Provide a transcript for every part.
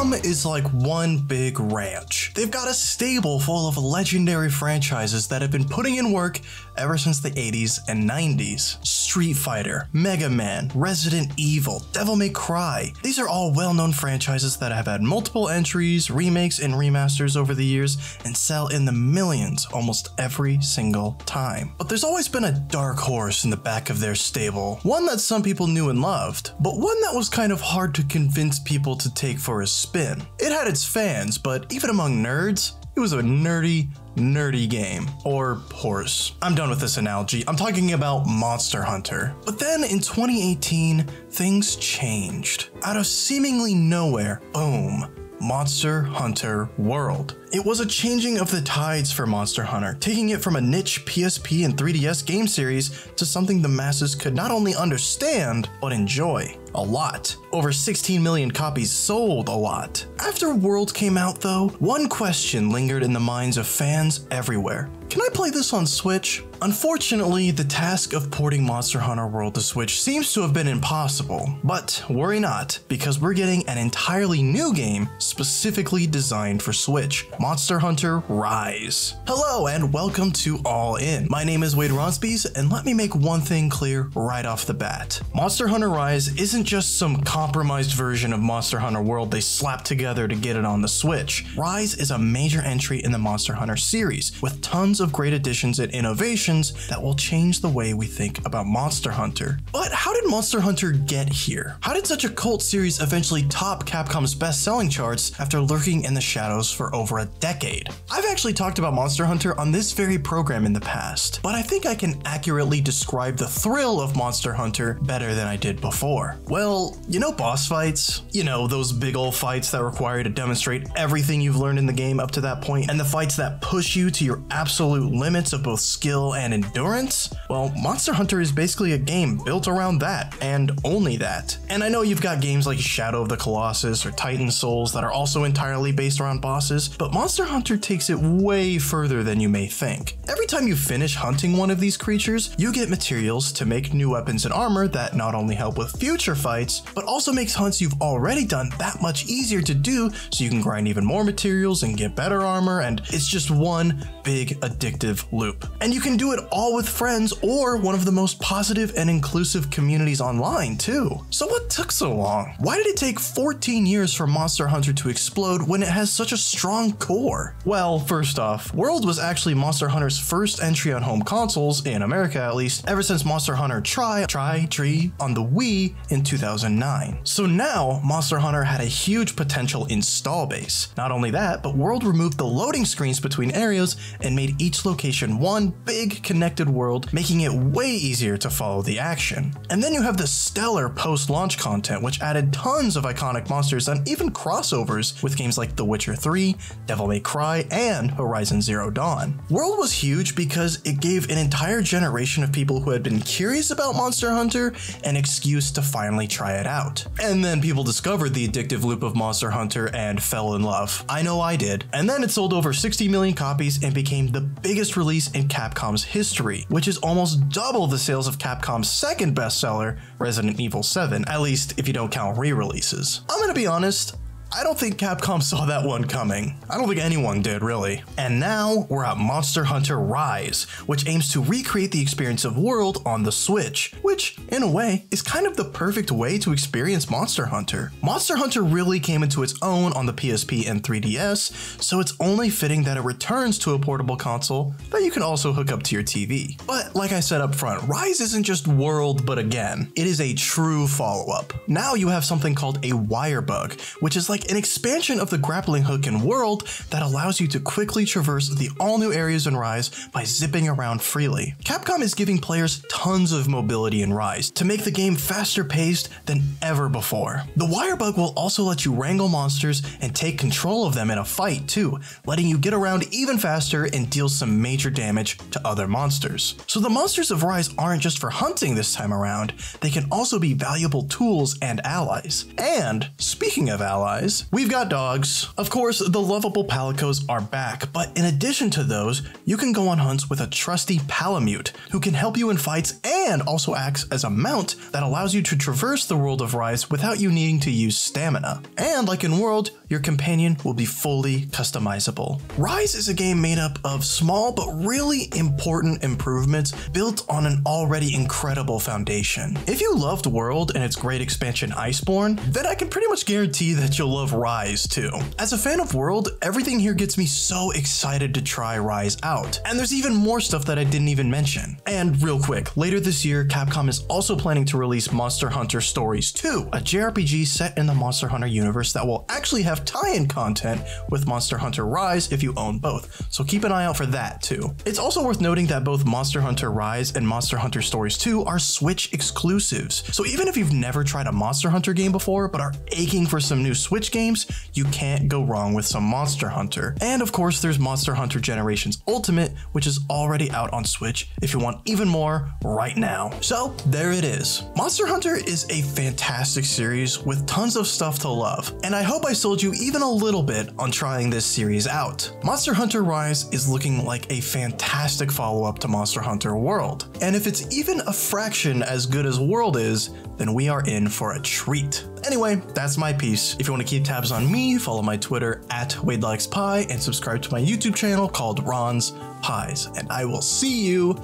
Capcom is like one big ranch. They've got a stable full of legendary franchises that have been putting in work ever since the 80s and 90s. Street Fighter, Mega Man, Resident Evil, Devil May Cry. These are all well-known franchises that have had multiple entries, remakes, and remasters over the years and sell in the millions almost every single time. But there's always been a dark horse in the back of their stable, one that some people knew and loved, but one that was kind of hard to convince people to take for a spin. It had its fans, but even among nerds, it was a nerdy game. Or horse. I'm done with this analogy. I'm talking about Monster Hunter. But then in 2018, things changed. Out of seemingly nowhere, boom, Monster Hunter World. It was a changing of the tides for Monster Hunter, taking it from a niche PSP and 3DS game series to something the masses could not only understand, but enjoy. A lot. Over 16 million copies sold a lot. After World came out though, one question lingered in the minds of fans everywhere. Can I play this on Switch? Unfortunately, the task of porting Monster Hunter World to Switch seems to have been impossible. But worry not, because we're getting an entirely new game specifically designed for Switch. Monster Hunter Rise. Hello and welcome to All In. My name is RONSPIES, and let me make one thing clear right off the bat. Monster Hunter Rise isn't just some compromised version of Monster Hunter World they slapped together to get it on the Switch. Rise is a major entry in the Monster Hunter series, with tons of great additions and innovations that will change the way we think about Monster Hunter. But how did Monster Hunter get here? How did such a cult series eventually top Capcom's best-selling charts after lurking in the shadows for over a decade? I've actually talked about Monster Hunter on this very program in the past, but I think I can accurately describe the thrill of Monster Hunter better than I did before. Well, you know boss fights? You know, those big ol' fights that require you to demonstrate everything you've learned in the game up to that point, and the fights that push you to your absolute limits of both skill and endurance? Well, Monster Hunter is basically a game built around that, and only that. And I know you've got games like Shadow of the Colossus or Titan Souls that are also entirely based around bosses, but Monster Hunter takes it way further than you may think. Every time you finish hunting one of these creatures, you get materials to make new weapons and armor that not only help with future fights, but also makes hunts you've already done that much easier to do, so you can grind even more materials and get better armor, and it's just one big addictive loop. And you can do it all with friends or one of the most positive and inclusive communities online too. So what took so long? Why did it take 14 years for Monster Hunter to explode when it has such a strong core? Well, first off, World was actually Monster Hunter's first entry on home consoles, in America at least, ever since Monster Hunter Tri on the Wii in 2009. So now, Monster Hunter had a huge potential install base. Not only that, but World removed the loading screens between areas and made each location one big connected world, making it way easier to follow the action. And then you have the stellar post-launch content, which added tons of iconic monsters and even crossovers with games like The Witcher 3, Devil May Cry, and Horizon Zero Dawn. World was huge because it gave an entire generation of people who had been curious about Monster Hunter an excuse to finally try it out. And then people discovered the addictive loop of Monster Hunter and fell in love. I know I did. And then it sold over 60 million copies and became the biggest release in Capcom's history, which is almost double the sales of Capcom's second bestseller, Resident Evil 7, at least if you don't count re-releases. I'm gonna be honest, I don't think Capcom saw that one coming. I don't think anyone did, really. And now we're at Monster Hunter Rise, which aims to recreate the experience of World on the Switch, which, in a way, is kind of the perfect way to experience Monster Hunter. Monster Hunter really came into its own on the PSP and 3DS, so it's only fitting that it returns to a portable console that you can also hook up to your TV. But like I said up front, Rise isn't just World, but again, it is a true follow-up. Now you have something called a wire bug, which is like an expansion of the grappling hook in World that allows you to quickly traverse the all-new areas in Rise by zipping around freely. Capcom is giving players tons of mobility in Rise to make the game faster paced than ever before. The wire bug will also let you wrangle monsters and take control of them in a fight too, letting you get around even faster and deal some major damage to other monsters. So the monsters of Rise aren't just for hunting this time around, they can also be valuable tools and allies. And speaking of allies, is, we've got dogs. Of course, the lovable palicos are back, but in addition to those, you can go on hunts with a trusty palamute who can help you in fights and also acts as a mount that allows you to traverse the world of Rise without you needing to use stamina. And like in World, your companion will be fully customizable. Rise is a game made up of small but really important improvements built on an already incredible foundation. If you loved World and its great expansion Iceborne, then I can pretty much guarantee that you'll love Rise too. As a fan of World, everything here gets me so excited to try Rise out. And there's even more stuff that I didn't even mention. And real quick, later this year, Capcom is also planning to release Monster Hunter Stories 2, a JRPG set in the Monster Hunter universe that will actually have tie-in content with Monster Hunter Rise if you own both. So keep an eye out for that too. It's also worth noting that both Monster Hunter Rise and Monster Hunter Stories 2 are Switch exclusives. So even if you've never tried a Monster Hunter game before but are aching for some new Switch games, you can't go wrong with some Monster Hunter. And of course, there's Monster Hunter Generations Ultimate, which is already out on Switch if you want even more right now. So there it is. Monster Hunter is a fantastic series with tons of stuff to love, and I hope I sold you even a little bit on trying this series out. Monster Hunter Rise is looking like a fantastic follow-up to Monster Hunter World, and if it's even a fraction as good as World is, then we are in for a treat. Anyway, that's my piece. If you want to keep tabs on me, follow my Twitter @WadeLikesPie and subscribe to my YouTube channel called RONSPIES, and I will see you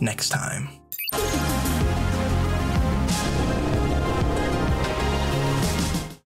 next time.